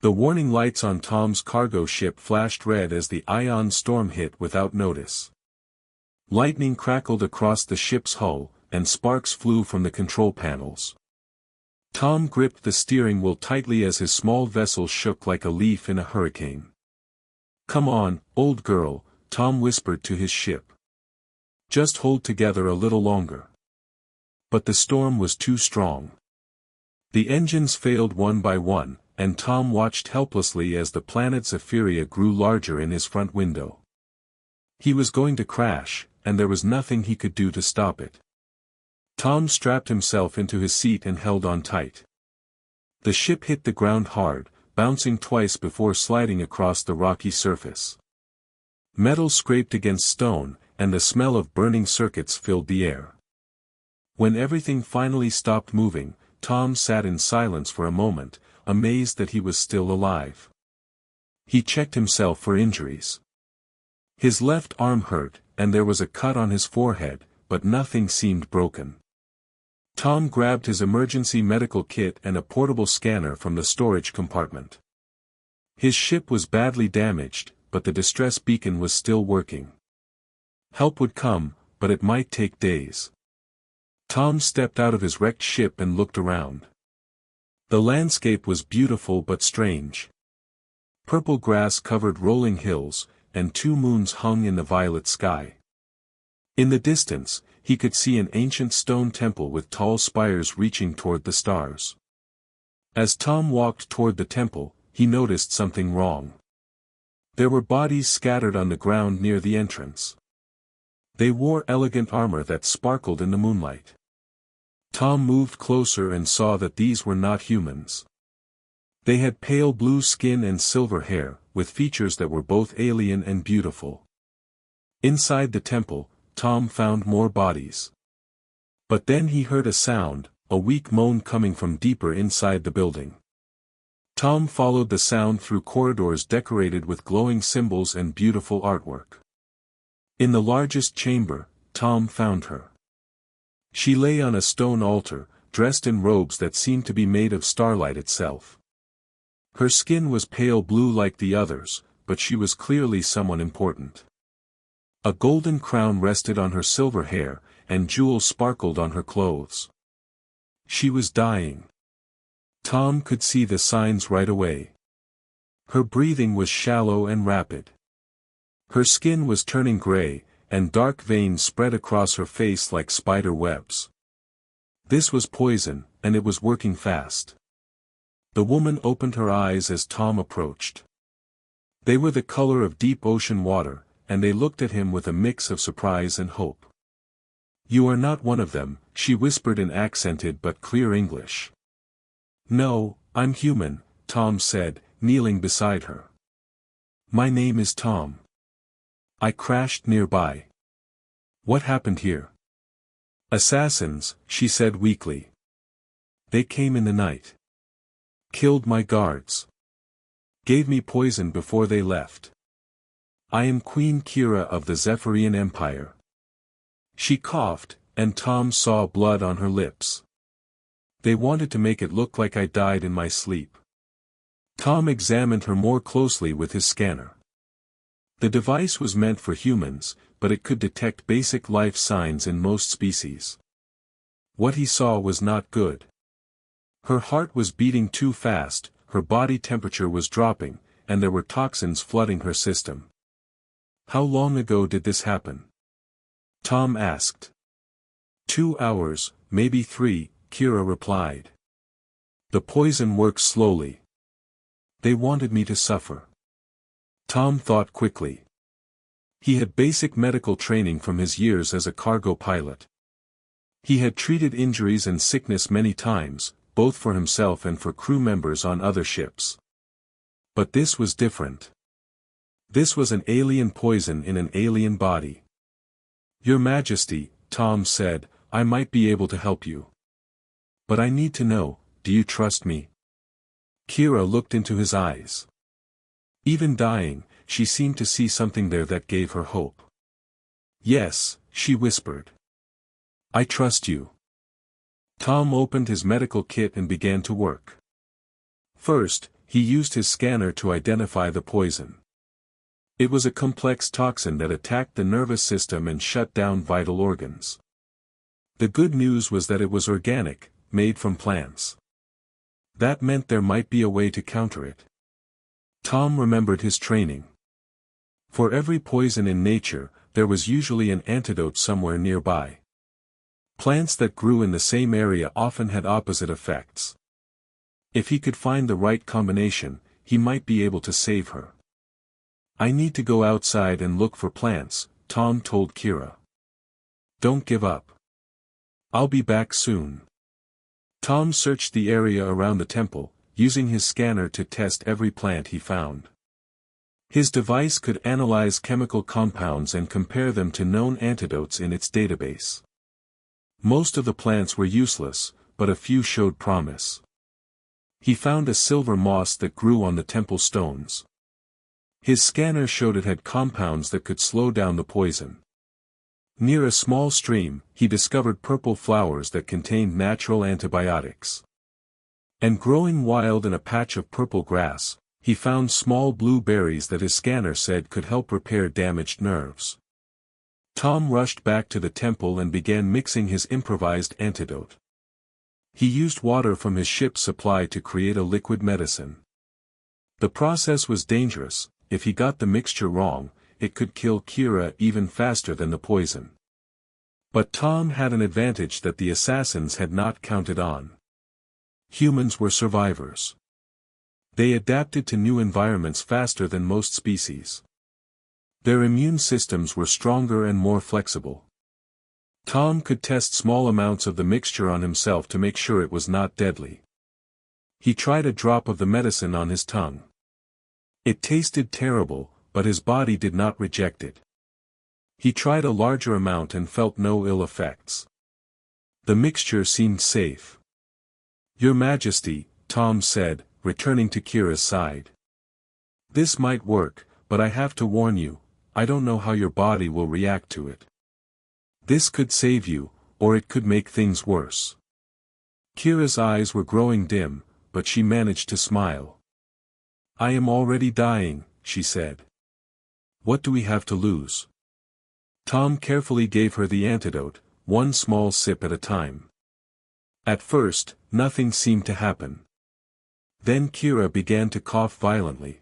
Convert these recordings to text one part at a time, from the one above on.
The warning lights on Tom's cargo ship flashed red as the ion storm hit without notice. Lightning crackled across the ship's hull, and sparks flew from the control panels. Tom gripped the steering wheel tightly as his small vessel shook like a leaf in a hurricane. "Come on, old girl," Tom whispered to his ship. "Just hold together a little longer." But the storm was too strong. The engines failed one by one, and Tom watched helplessly as the planet Zephyria grew larger in his front window. He was going to crash, and there was nothing he could do to stop it. Tom strapped himself into his seat and held on tight. The ship hit the ground hard, bouncing twice before sliding across the rocky surface. Metal scraped against stone, and the smell of burning circuits filled the air. When everything finally stopped moving, Tom sat in silence for a moment, amazed that he was still alive. He checked himself for injuries. His left arm hurt, and there was a cut on his forehead, but nothing seemed broken. Tom grabbed his emergency medical kit and a portable scanner from the storage compartment. His ship was badly damaged, but the distress beacon was still working. Help would come, but it might take days. Tom stepped out of his wrecked ship and looked around. The landscape was beautiful but strange. Purple grass covered rolling hills, and 2 moons hung in the violet sky. In the distance, he could see an ancient stone temple with tall spires reaching toward the stars. As Tom walked toward the temple, he noticed something wrong. There were bodies scattered on the ground near the entrance. They wore elegant armor that sparkled in the moonlight. Tom moved closer and saw that these were not humans. They had pale blue skin and silver hair, with features that were both alien and beautiful. Inside the temple, Tom found more bodies. But then he heard a sound, a weak moan coming from deeper inside the building. Tom followed the sound through corridors decorated with glowing symbols and beautiful artwork. In the largest chamber, Tom found her. She lay on a stone altar, dressed in robes that seemed to be made of starlight itself. Her skin was pale blue like the others, but she was clearly someone important. A golden crown rested on her silver hair, and jewels sparkled on her clothes. She was dying. Tom could see the signs right away. Her breathing was shallow and rapid. Her skin was turning gray, and dark veins spread across her face like spider webs. This was poison, and it was working fast. The woman opened her eyes as Tom approached. They were the color of deep ocean water, and they looked at him with a mix of surprise and hope. "You are not one of them," she whispered in accented but clear English. "No, I'm human," Tom said, kneeling beside her. "My name is Tom. I crashed nearby." "What happened here?" "Assassins," she said weakly. "They came in the night. Killed my guards. Gave me poison before they left. I am Queen Kira of the Zephyrian Empire." She coughed, and Tom saw blood on her lips. "They wanted to make it look like I died in my sleep." Tom examined her more closely with his scanner. The device was meant for humans, but it could detect basic life signs in most species. What he saw was not good. Her heart was beating too fast, her body temperature was dropping, and there were toxins flooding her system. "How long ago did this happen?" Tom asked. 2 hours, maybe 3, Kira replied. "The poison works slowly. They wanted me to suffer." Tom thought quickly. He had basic medical training from his years as a cargo pilot. He had treated injuries and sickness many times, both for himself and for crew members on other ships. But this was different. This was an alien poison in an alien body. "Your Majesty," Tom said, "I might be able to help you. But I need to know, do you trust me?" Kira looked into his eyes. Even dying, she seemed to see something there that gave her hope. "Yes," she whispered. "I trust you." Tom opened his medical kit and began to work. First, he used his scanner to identify the poison. It was a complex toxin that attacked the nervous system and shut down vital organs. The good news was that it was organic, made from plants. That meant there might be a way to counter it. Tom remembered his training. For every poison in nature, there was usually an antidote somewhere nearby. Plants that grew in the same area often had opposite effects. If he could find the right combination, he might be able to save her. "I need to go outside and look for plants," Tom told Kira. "Don't give up. I'll be back soon." Tom searched the area around the temple, using his scanner to test every plant he found. His device could analyze chemical compounds and compare them to known antidotes in its database. Most of the plants were useless, but a few showed promise. He found a silver moss that grew on the temple stones. His scanner showed it had compounds that could slow down the poison. Near a small stream, he discovered purple flowers that contained natural antibiotics. And growing wild in a patch of purple grass, he found small blue berries that his scanner said could help repair damaged nerves. Tom rushed back to the temple and began mixing his improvised antidote. He used water from his ship's supply to create a liquid medicine. The process was dangerous. If he got the mixture wrong, it could kill Kira even faster than the poison. But Tom had an advantage that the assassins had not counted on. Humans were survivors. They adapted to new environments faster than most species. Their immune systems were stronger and more flexible. Tom could test small amounts of the mixture on himself to make sure it was not deadly. He tried a drop of the medicine on his tongue. It tasted terrible, but his body did not reject it. He tried a larger amount and felt no ill effects. The mixture seemed safe. "Your Majesty," Tom said, returning to Kira's side. "This might work, but I have to warn you, I don't know how your body will react to it. This could save you, or it could make things worse." Kira's eyes were growing dim, but she managed to smile. "I am already dying," she said. "What do we have to lose?" Tom carefully gave her the antidote, one small sip at a time. At first, nothing seemed to happen. Then Kira began to cough violently.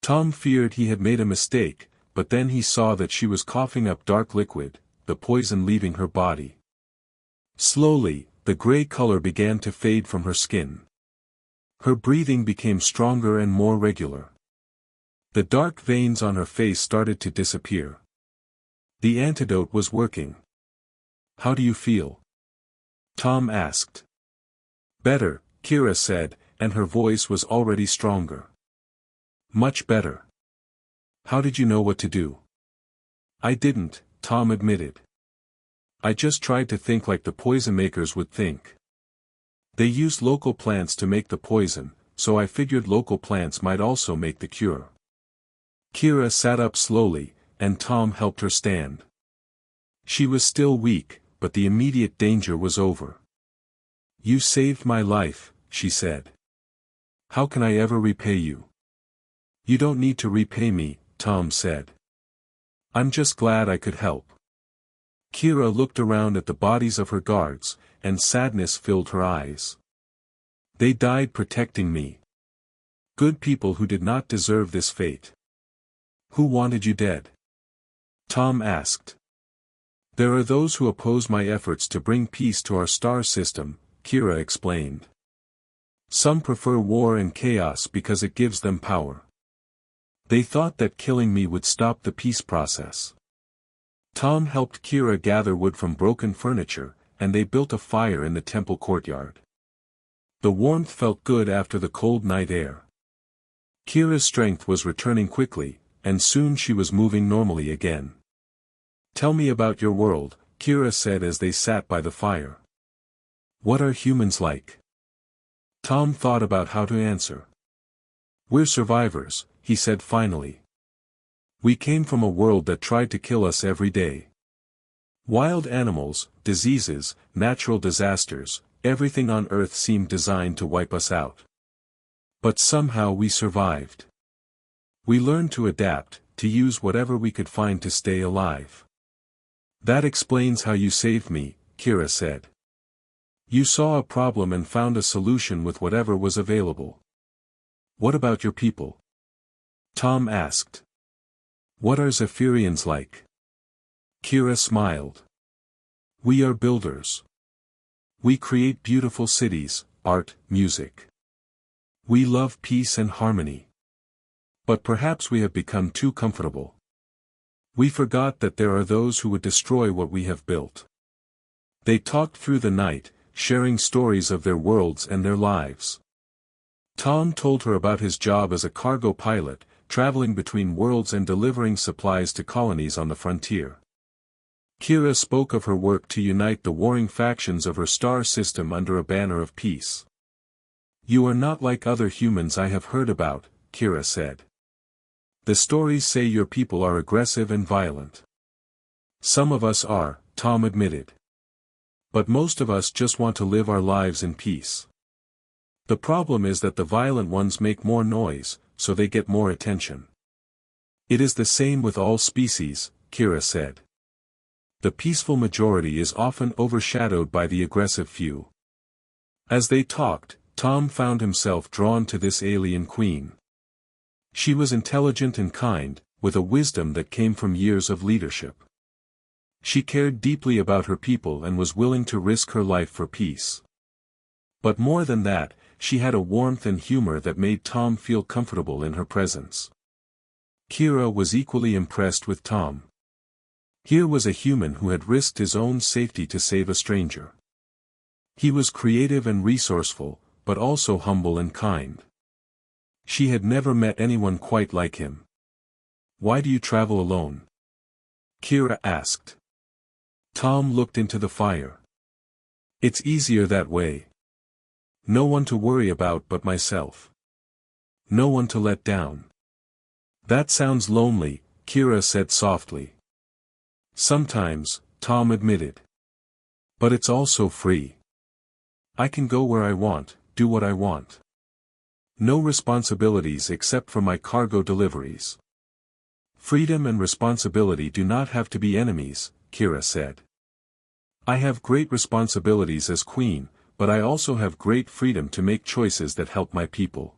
Tom feared he had made a mistake, but then he saw that she was coughing up dark liquid, the poison leaving her body. Slowly, the gray color began to fade from her skin. Her breathing became stronger and more regular. The dark veins on her face started to disappear. The antidote was working. "How do you feel?" Tom asked. "Better," Kira said, and her voice was already stronger. "Much better. How did you know what to do?" "I didn't," Tom admitted. "I just tried to think like the poison makers would think. They used local plants to make the poison, so I figured local plants might also make the cure." Kira sat up slowly, and Tom helped her stand. She was still weak, but the immediate danger was over. "You saved my life," she said. "How can I ever repay you?" "You don't need to repay me," Tom said. "I'm just glad I could help." Kira looked around at the bodies of her guards, and sadness filled her eyes. "They died protecting me. Good people who did not deserve this fate." "Who wanted you dead?" Tom asked. "There are those who oppose my efforts to bring peace to our star system," Kira explained. "Some prefer war and chaos because it gives them power. They thought that killing me would stop the peace process." Tom helped Kira gather wood from broken furniture, and they built a fire in the temple courtyard. The warmth felt good after the cold night air. Kira's strength was returning quickly, and soon she was moving normally again. "Tell me about your world," Kira said as they sat by the fire. "What are humans like?" Tom thought about how to answer. "We're survivors," he said finally. "We came from a world that tried to kill us every day. Wild animals, diseases, natural disasters, everything on Earth seemed designed to wipe us out. But somehow we survived. We learned to adapt, to use whatever we could find to stay alive. That explains how you saved me, Kira said. You saw a problem and found a solution with whatever was available. What about your people? Tom asked. What are Zephyrians like? Kira smiled. We are builders. We create beautiful cities, art, music. We love peace and harmony. But perhaps we have become too comfortable. We forgot that there are those who would destroy what we have built. They talked through the night, sharing stories of their worlds and their lives. Tom told her about his job as a cargo pilot, traveling between worlds and delivering supplies to colonies on the frontier. Kira spoke of her work to unite the warring factions of her star system under a banner of peace. You are not like other humans I have heard about, Kira said. The stories say your people are aggressive and violent. Some of us are, Tom admitted. But most of us just want to live our lives in peace. The problem is that the violent ones make more noise, so they get more attention. It is the same with all species, Kira said. The peaceful majority is often overshadowed by the aggressive few. As they talked, Tom found himself drawn to this alien queen. She was intelligent and kind, with a wisdom that came from years of leadership. She cared deeply about her people and was willing to risk her life for peace. But more than that, she had a warmth and humor that made Tom feel comfortable in her presence. Kira was equally impressed with Tom. Here was a human who had risked his own safety to save a stranger. He was creative and resourceful, but also humble and kind. She had never met anyone quite like him. Why do you travel alone? Kira asked. Tom looked into the fire. It's easier that way. No one to worry about but myself. No one to let down. That sounds lonely, Kira said softly. Sometimes, Tom admitted. But it's also free. I can go where I want, do what I want. No responsibilities except for my cargo deliveries. Freedom and responsibility do not have to be enemies, Kira said. I have great responsibilities as queen, but I also have great freedom to make choices that help my people.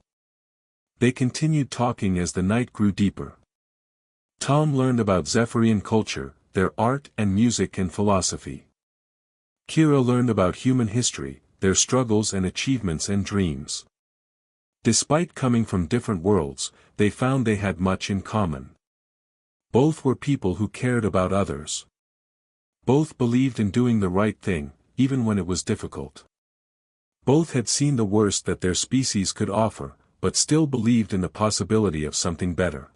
They continued talking as the night grew deeper. Tom learned about Zephyrian culture, their art and music and philosophy. Kira learned about human history, their struggles and achievements and dreams. Despite coming from different worlds, they found they had much in common. Both were people who cared about others. Both believed in doing the right thing, even when it was difficult. Both had seen the worst that their species could offer, but still believed in the possibility of something better.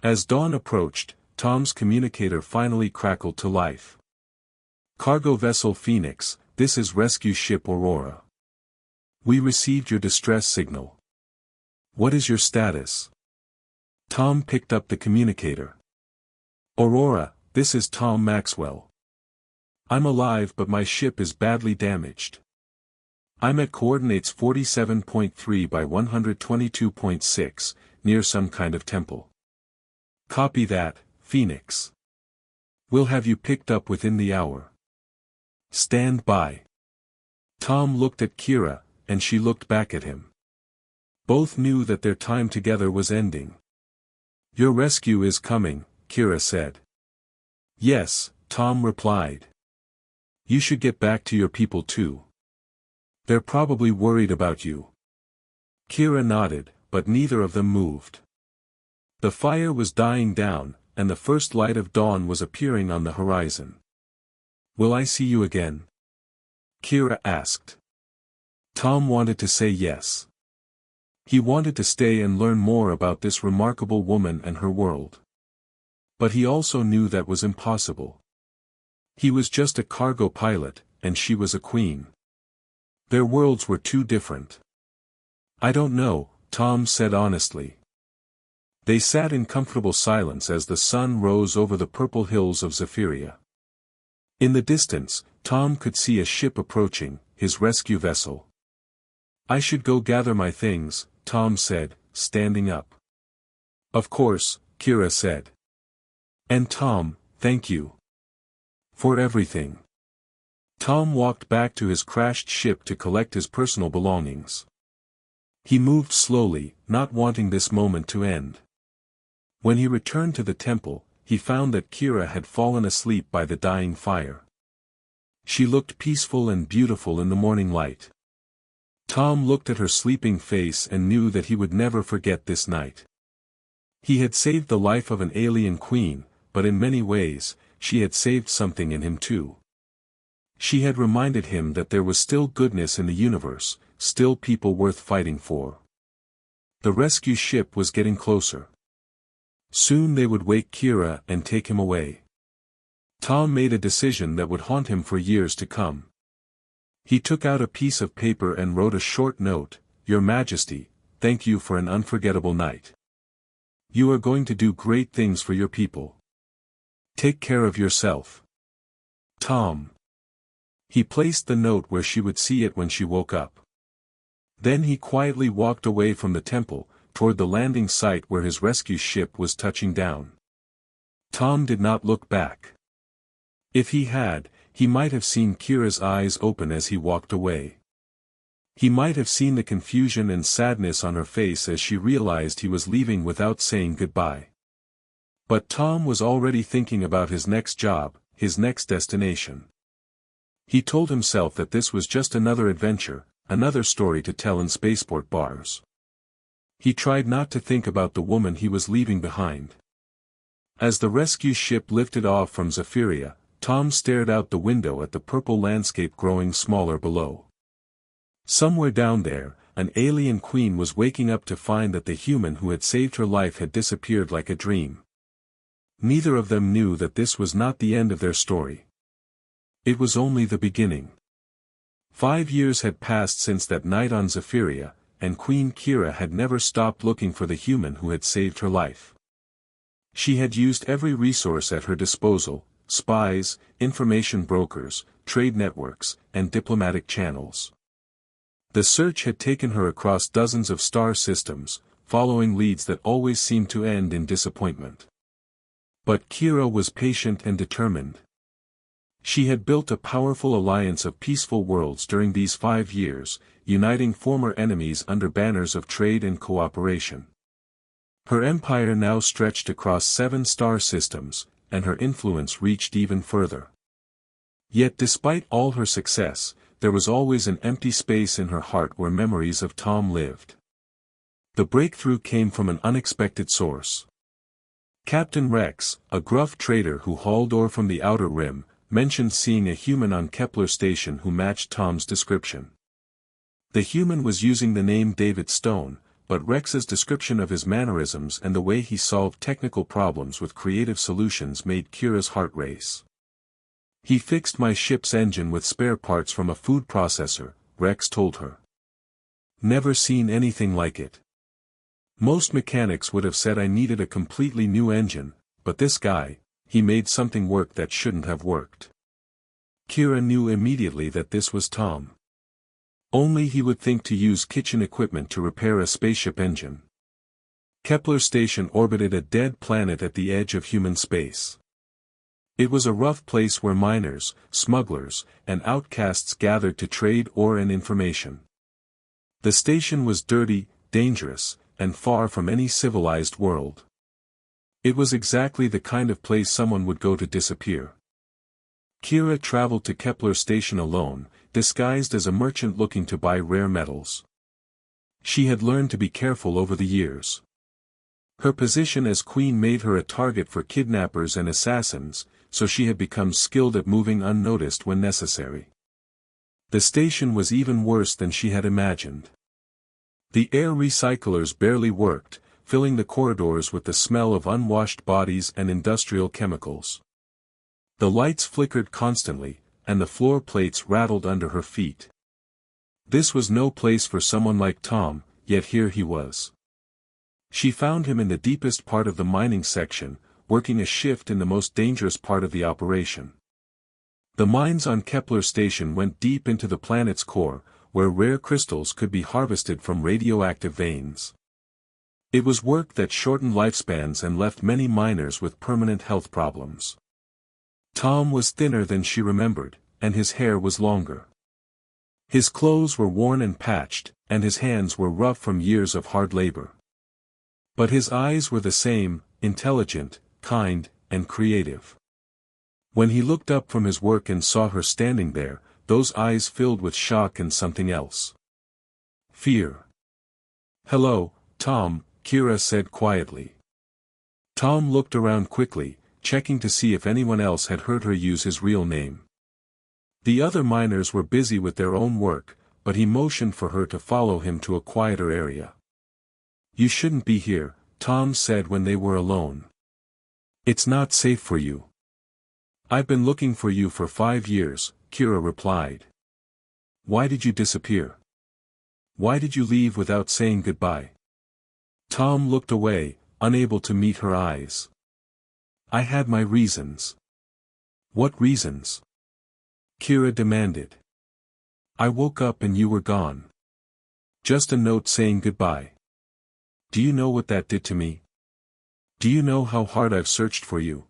As dawn approached, Tom's communicator finally crackled to life. Cargo vessel Phoenix, this is rescue ship Aurora. We received your distress signal. What is your status? Tom picked up the communicator. Aurora, this is Tom Maxwell. I'm alive but my ship is badly damaged. I'm at coordinates 47.3 by 122.6, near some kind of temple. Copy that, Phoenix. We'll have you picked up within the hour. Stand by. Tom looked at Kira, and she looked back at him. Both knew that their time together was ending. Your rescue is coming, Kira said. Yes, Tom replied. You should get back to your people too. They're probably worried about you. Kira nodded, but neither of them moved. The fire was dying down, and the first light of dawn was appearing on the horizon. Will I see you again? Kira asked. Tom wanted to say yes. He wanted to stay and learn more about this remarkable woman and her world. But he also knew that was impossible. He was just a cargo pilot, and she was a queen. Their worlds were too different. I don't know, Tom said honestly. They sat in comfortable silence as the sun rose over the purple hills of Zephyria. In the distance, Tom could see a ship approaching, his rescue vessel. I should go gather my things, Tom said, standing up. Of course, Kira said. And Tom, thank you. For everything. Tom walked back to his crashed ship to collect his personal belongings. He moved slowly, not wanting this moment to end. When he returned to the temple, he found that Kira had fallen asleep by the dying fire. She looked peaceful and beautiful in the morning light. Tom looked at her sleeping face and knew that he would never forget this night. He had saved the life of an alien queen, but in many ways, she had saved something in him too. She had reminded him that there was still goodness in the universe, still people worth fighting for. The rescue ship was getting closer. Soon they would wake Kira and take him away. Tom made a decision that would haunt him for years to come. He took out a piece of paper and wrote a short note, "Your Majesty, thank you for an unforgettable night. You are going to do great things for your people. Take care of yourself. Tom." He placed the note where she would see it when she woke up. Then he quietly walked away from the temple, toward the landing site where his rescue ship was touching down. Tom did not look back. If he had, he might have seen Kira's eyes open as he walked away. He might have seen the confusion and sadness on her face as she realized he was leaving without saying goodbye. But Tom was already thinking about his next job, his next destination. He told himself that this was just another adventure, another story to tell in spaceport bars. He tried not to think about the woman he was leaving behind. As the rescue ship lifted off from Zephyria, Tom stared out the window at the purple landscape growing smaller below. Somewhere down there, an alien queen was waking up to find that the human who had saved her life had disappeared like a dream. Neither of them knew that this was not the end of their story. It was only the beginning. 5 years had passed since that night on Zephyria, and Queen Kira had never stopped looking for the human who had saved her life. She had used every resource at her disposal: spies, information brokers, trade networks, and diplomatic channels. The search had taken her across dozens of star systems, following leads that always seemed to end in disappointment. But Kira was patient and determined. She had built a powerful alliance of peaceful worlds during these 5 years, uniting former enemies under banners of trade and cooperation. Her empire now stretched across 7 star systems, and her influence reached even further. Yet despite all her success, there was always an empty space in her heart where memories of Tom lived. The breakthrough came from an unexpected source. Captain Rex, a gruff trader who hauled ore from the Outer Rim, mentioned seeing a human on Kepler Station who matched Tom's description. The human was using the name David Stone, but Rex's description of his mannerisms and the way he solved technical problems with creative solutions made Kira's heart race. "He fixed my ship's engine with spare parts from a food processor," Rex told her. "Never seen anything like it. Most mechanics would have said I needed a completely new engine, but this guy, he made something work that shouldn't have worked." Kira knew immediately that this was Tom. Only he would think to use kitchen equipment to repair a spaceship engine. Kepler Station orbited a dead planet at the edge of human space. It was a rough place where miners, smugglers, and outcasts gathered to trade ore and information. The station was dirty, dangerous, and far from any civilized world. It was exactly the kind of place someone would go to disappear. Kira traveled to Kepler Station alone, disguised as a merchant looking to buy rare metals. She had learned to be careful over the years. Her position as queen made her a target for kidnappers and assassins, so she had become skilled at moving unnoticed when necessary. The station was even worse than she had imagined. The air recyclers barely worked, filling the corridors with the smell of unwashed bodies and industrial chemicals. The lights flickered constantly, and the floor plates rattled under her feet. This was no place for someone like Tom, yet here he was. She found him in the deepest part of the mining section, working a shift in the most dangerous part of the operation. The mines on Kepler Station went deep into the planet's core, where rare crystals could be harvested from radioactive veins. It was work that shortened lifespans and left many miners with permanent health problems. Tom was thinner than she remembered, and his hair was longer. His clothes were worn and patched, and his hands were rough from years of hard labor. But his eyes were the same, intelligent, kind, and creative. When he looked up from his work and saw her standing there, those eyes filled with shock and something else. Fear. "Hello, Tom," Kira said quietly. Tom looked around quickly, checking to see if anyone else had heard her use his real name. The other miners were busy with their own work, but he motioned for her to follow him to a quieter area. "You shouldn't be here," Tom said when they were alone. "It's not safe for you." "I've been looking for you for 5 years, Kira replied. "Why did you disappear? Why did you leave without saying goodbye?" Tom looked away, unable to meet her eyes. "I had my reasons." "What reasons?" Kira demanded. "I woke up and you were gone. Just a note saying goodbye. Do you know what that did to me? Do you know how hard I've searched for you?"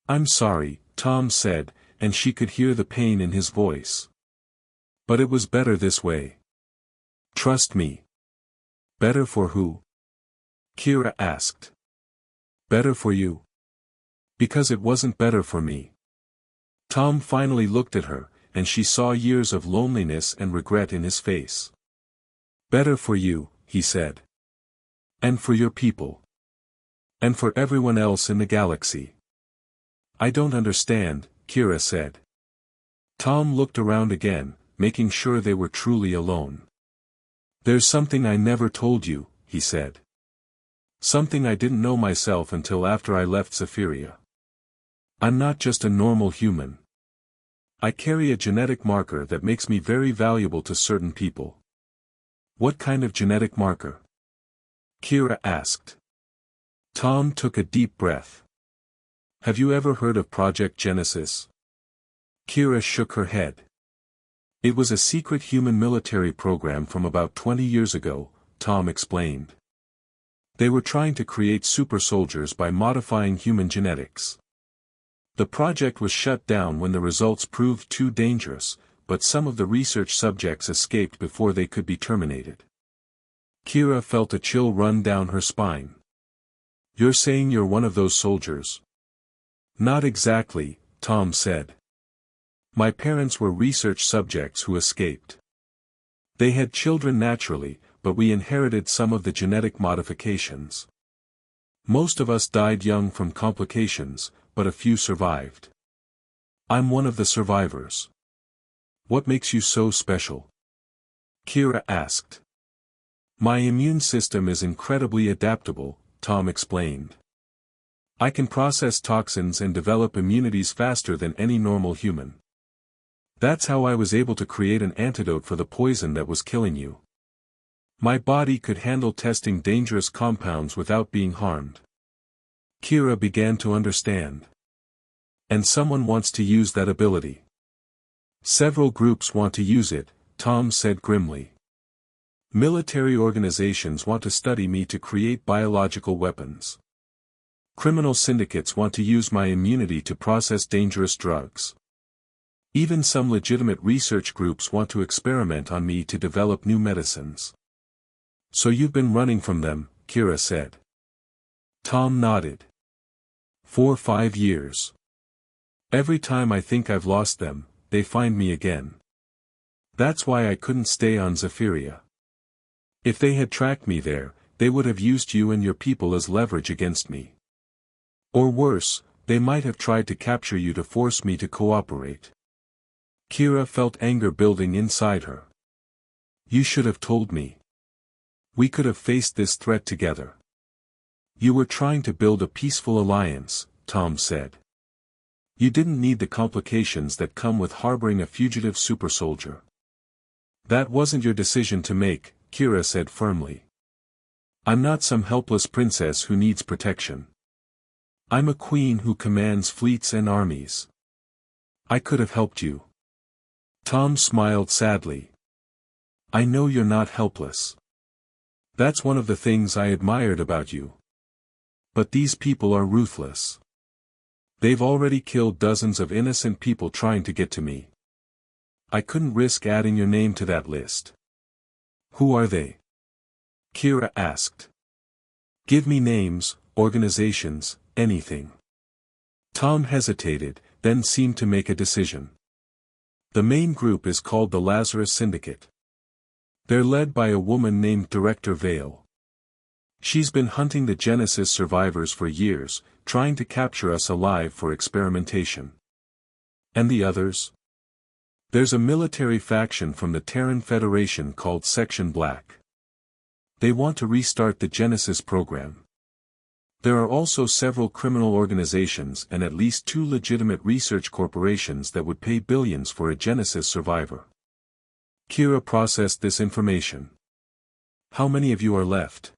"I'm sorry," Tom said, and she could hear the pain in his voice. "But it was better this way. Trust me." "Better for who?" Kira asked. "Better for you." "Because it wasn't better for me." Tom finally looked at her, and she saw years of loneliness and regret in his face. "Better for you," he said. "And for your people. And for everyone else in the galaxy." "I don't understand," Kira said. Tom looked around again, making sure they were truly alone. "There's something I never told you," he said. "Something I didn't know myself until after I left Zephyria. I'm not just a normal human. I carry a genetic marker that makes me very valuable to certain people." "What kind of genetic marker?" Kira asked. Tom took a deep breath. "Have you ever heard of Project Genesis?" Kira shook her head. "It was a secret human military program from about 20 years ago," Tom explained. "They were trying to create super soldiers by modifying human genetics. The project was shut down when the results proved too dangerous, but some of the research subjects escaped before they could be terminated." Kira felt a chill run down her spine. "You're saying you're one of those soldiers?" "Not exactly," Tom said. "My parents were research subjects who escaped. They had children naturally, but we inherited some of the genetic modifications. Most of us died young from complications, but a few survived. I'm one of the survivors." "What makes you so special?" Kira asked. "My immune system is incredibly adaptable," Tom explained. "I can process toxins and develop immunities faster than any normal human. That's how I was able to create an antidote for the poison that was killing you. My body could handle testing dangerous compounds without being harmed." Kira began to understand. "And someone wants to use that ability." "Several groups want to use it," Tom said grimly. "Military organizations want to study me to create biological weapons. Criminal syndicates want to use my immunity to process dangerous drugs. Even some legitimate research groups want to experiment on me to develop new medicines." "So you've been running from them," Kira said. Tom nodded. "For 5 years. Every time I think I've lost them, they find me again. That's why I couldn't stay on Zephyria. If they had tracked me there, they would have used you and your people as leverage against me. Or worse, they might have tried to capture you to force me to cooperate." Kira felt anger building inside her. "You should have told me. We could have faced this threat together." "You were trying to build a peaceful alliance," Tom said. "You didn't need the complications that come with harboring a fugitive super soldier." "That wasn't your decision to make," Kira said firmly. "I'm not some helpless princess who needs protection. I'm a queen who commands fleets and armies. I could have helped you." Tom smiled sadly. I know you're not helpless. That's one of the things I admired about you. But these people are ruthless. They've already killed dozens of innocent people trying to get to me. I couldn't risk adding your name to that list. Who are they? Kira asked. Give me names, organizations, anything. Tom hesitated, then seemed to make a decision. The main group is called the Lazarus Syndicate. They're led by a woman named Director Vale. She's been hunting the Genesis survivors for years, trying to capture us alive for experimentation. And the others? There's a military faction from the Terran Federation called Section Black. They want to restart the Genesis program. There are also several criminal organizations and at least 2 legitimate research corporations that would pay billions for a Genesis survivor. Kira processed this information. How many of you are left?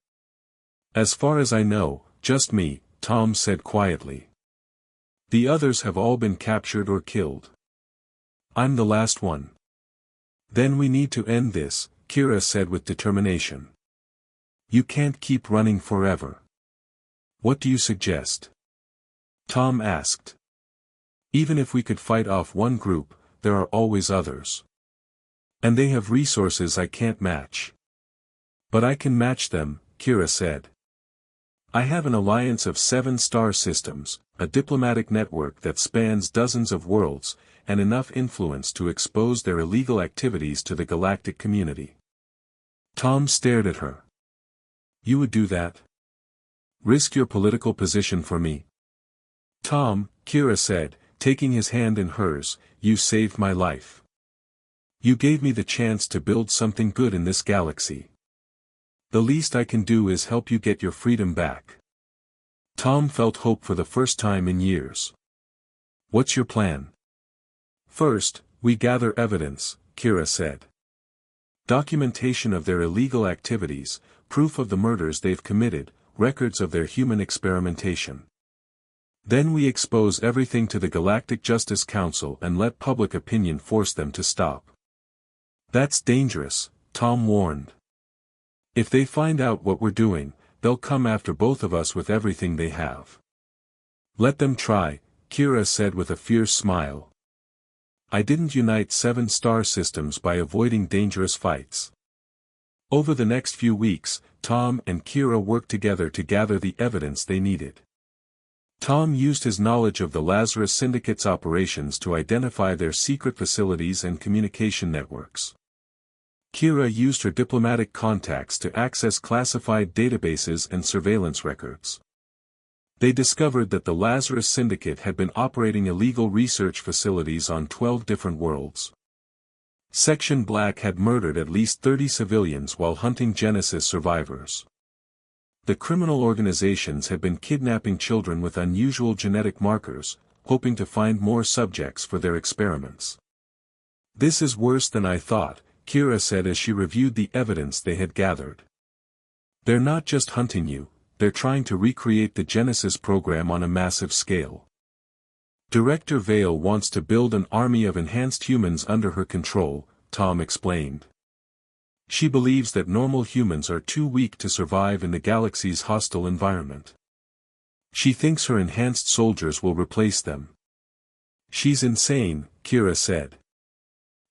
As far as I know, just me, Tom said quietly. The others have all been captured or killed. I'm the last one. Then we need to end this, Kira said with determination. You can't keep running forever. What do you suggest? Tom asked. Even if we could fight off one group, there are always others. And they have resources I can't match. But I can match them, Kira said. I have an alliance of 7 star systems, a diplomatic network that spans dozens of worlds, and enough influence to expose their illegal activities to the galactic community. Tom stared at her. You would do that? Risk your political position for me? Tom, Kira said, taking his hand in hers, you saved my life. You gave me the chance to build something good in this galaxy. The least I can do is help you get your freedom back. Tom felt hope for the first time in years. What's your plan? First, we gather evidence, Kira said. Documentation of their illegal activities, proof of the murders they've committed, records of their human experimentation. Then we expose everything to the Galactic Justice Council and let public opinion force them to stop. That's dangerous, Tom warned. If they find out what we're doing, they'll come after both of us with everything they have. Let them try, Kira said with a fierce smile. I didn't unite 7 star systems by avoiding dangerous fights. Over the next few weeks, Tom and Kira worked together to gather the evidence they needed. Tom used his knowledge of the Lazarus Syndicate's operations to identify their secret facilities and communication networks. Kira used her diplomatic contacts to access classified databases and surveillance records. They discovered that the Lazarus Syndicate had been operating illegal research facilities on 12 different worlds. Section Black had murdered at least 30 civilians while hunting Genesis survivors. The criminal organizations had been kidnapping children with unusual genetic markers, hoping to find more subjects for their experiments. This is worse than I thought, Kira said as she reviewed the evidence they had gathered. They're not just hunting you, they're trying to recreate the Genesis program on a massive scale. Director Vale wants to build an army of enhanced humans under her control, Tom explained. She believes that normal humans are too weak to survive in the galaxy's hostile environment. She thinks her enhanced soldiers will replace them. She's insane, Kira said.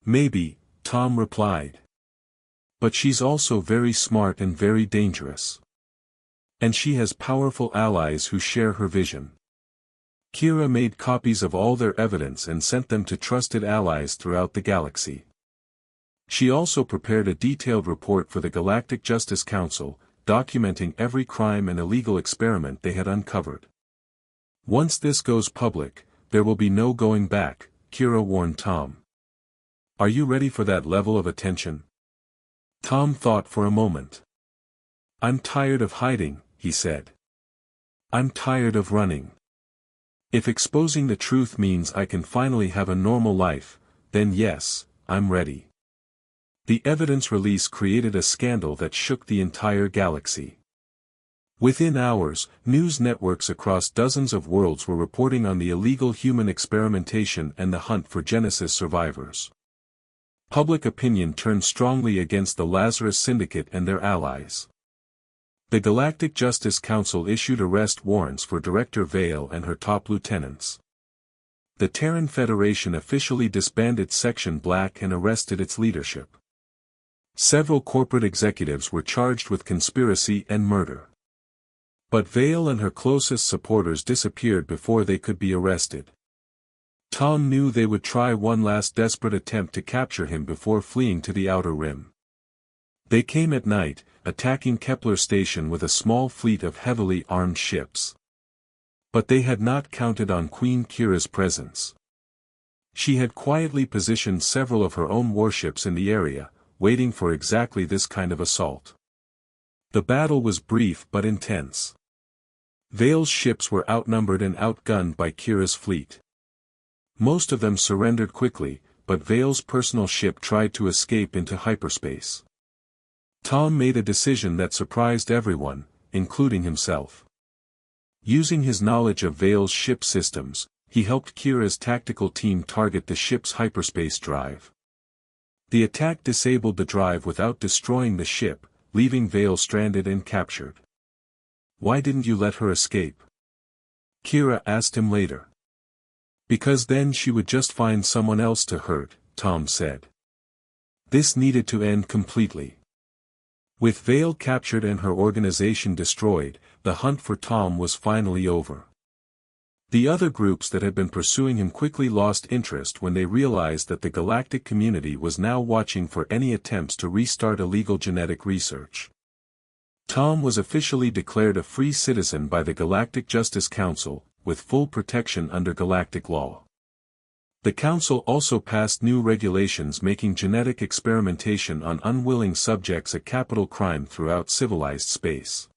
Maybe, Tom replied. But she's also very smart and very dangerous. And she has powerful allies who share her vision. Kira made copies of all their evidence and sent them to trusted allies throughout the galaxy. She also prepared a detailed report for the Galactic Justice Council, documenting every crime and illegal experiment they had uncovered. Once this goes public, there will be no going back, Kira warned Tom. Are you ready for that level of attention? Tom thought for a moment. I'm tired of hiding, he said. I'm tired of running. If exposing the truth means I can finally have a normal life, then yes, I'm ready. The evidence release created a scandal that shook the entire galaxy. Within hours, news networks across dozens of worlds were reporting on the illegal human experimentation and the hunt for Genesis survivors. Public opinion turned strongly against the Lazarus Syndicate and their allies. The Galactic Justice Council issued arrest warrants for Director Vale and her top lieutenants. The Terran Federation officially disbanded Section Black and arrested its leadership. Several corporate executives were charged with conspiracy and murder. But Vale and her closest supporters disappeared before they could be arrested. Tom knew they would try one last desperate attempt to capture him before fleeing to the Outer Rim. They came at night, attacking Kepler Station with a small fleet of heavily armed ships. But they had not counted on Queen Kira's presence. She had quietly positioned several of her own warships in the area, waiting for exactly this kind of assault. The battle was brief but intense. Vale's ships were outnumbered and outgunned by Kira's fleet. Most of them surrendered quickly, but Vale's personal ship tried to escape into hyperspace. Tom made a decision that surprised everyone, including himself. Using his knowledge of Vale's ship systems, he helped Kira's tactical team target the ship's hyperspace drive. The attack disabled the drive without destroying the ship, leaving Vale stranded and captured. "Why didn't you let her escape?" Kira asked him later. "Because then she would just find someone else to hurt," Tom said. This needed to end completely. With Vale captured and her organization destroyed, the hunt for Tom was finally over. The other groups that had been pursuing him quickly lost interest when they realized that the galactic community was now watching for any attempts to restart illegal genetic research. Tom was officially declared a free citizen by the Galactic Justice Council, with full protection under galactic law. The Council also passed new regulations making genetic experimentation on unwilling subjects a capital crime throughout civilized space.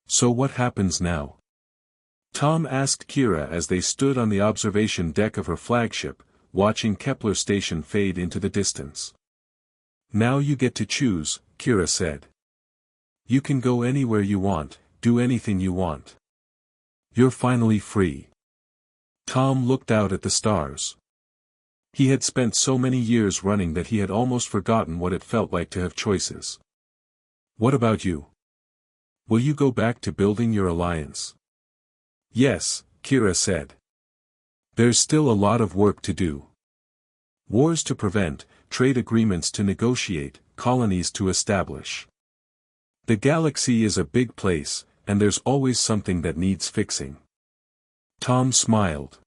"So what happens now?" Tom asked Kira as they stood on the observation deck of her flagship, watching Kepler Station fade into the distance. "Now you get to choose," Kira said. "You can go anywhere you want, do anything you want. You're finally free." Tom looked out at the stars. He had spent so many years running that he had almost forgotten what it felt like to have choices. "What about you? Will you go back to building your alliance?" "Yes," Kira said. "There's still a lot of work to do. Wars to prevent, trade agreements to negotiate, colonies to establish. The galaxy is a big place, and there's always something that needs fixing." Tom smiled.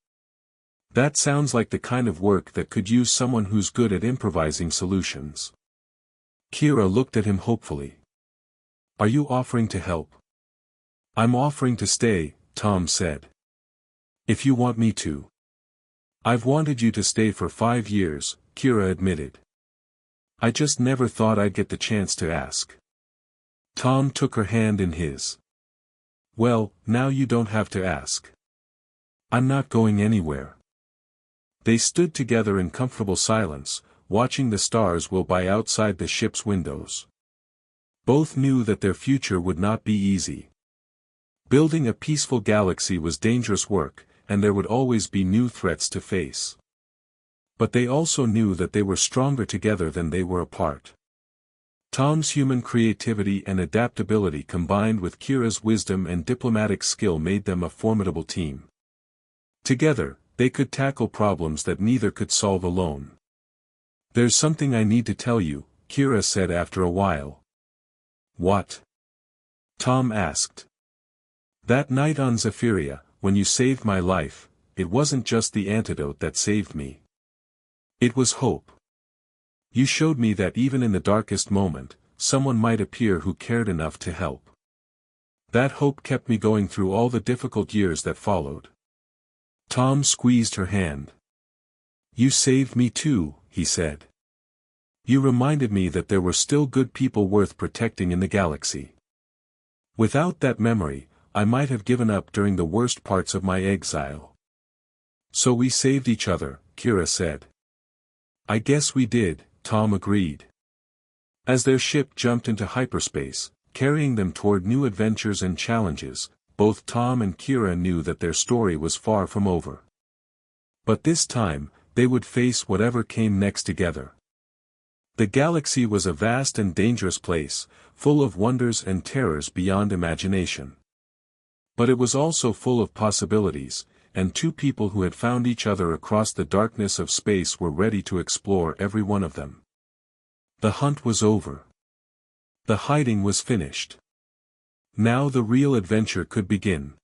That sounds like the kind of work that could use someone who's good at improvising solutions. Kira looked at him hopefully. "Are you offering to help?" "I'm offering to stay," Tom said. "If you want me to." "I've wanted you to stay for 5 years," Kira admitted. "I just never thought I'd get the chance to ask." Tom took her hand in his. "Well, now you don't have to ask. I'm not going anywhere." They stood together in comfortable silence, watching the stars whirl by outside the ship's windows. Both knew that their future would not be easy. Building a peaceful galaxy was dangerous work, and there would always be new threats to face. But they also knew that they were stronger together than they were apart. Tom's human creativity and adaptability combined with Kira's wisdom and diplomatic skill made them a formidable team. Together, they could tackle problems that neither could solve alone. "There's something I need to tell you," Kira said after a while. "What?" Tom asked. "That night on Zephyria, when you saved my life, it wasn't just the antidote that saved me. It was hope. You showed me that even in the darkest moment, someone might appear who cared enough to help. That hope kept me going through all the difficult years that followed." Tom squeezed her hand. "You saved me too," he said. "You reminded me that there were still good people worth protecting in the galaxy. Without that memory, I might have given up during the worst parts of my exile." "So we saved each other," Kira said. "I guess we did," Tom agreed. As their ship jumped into hyperspace, carrying them toward new adventures and challenges, both Tom and Kira knew that their story was far from over. But this time, they would face whatever came next together. The galaxy was a vast and dangerous place, full of wonders and terrors beyond imagination. But it was also full of possibilities, and two people who had found each other across the darkness of space were ready to explore every one of them. The hunt was over. The hiding was finished. Now the real adventure could begin.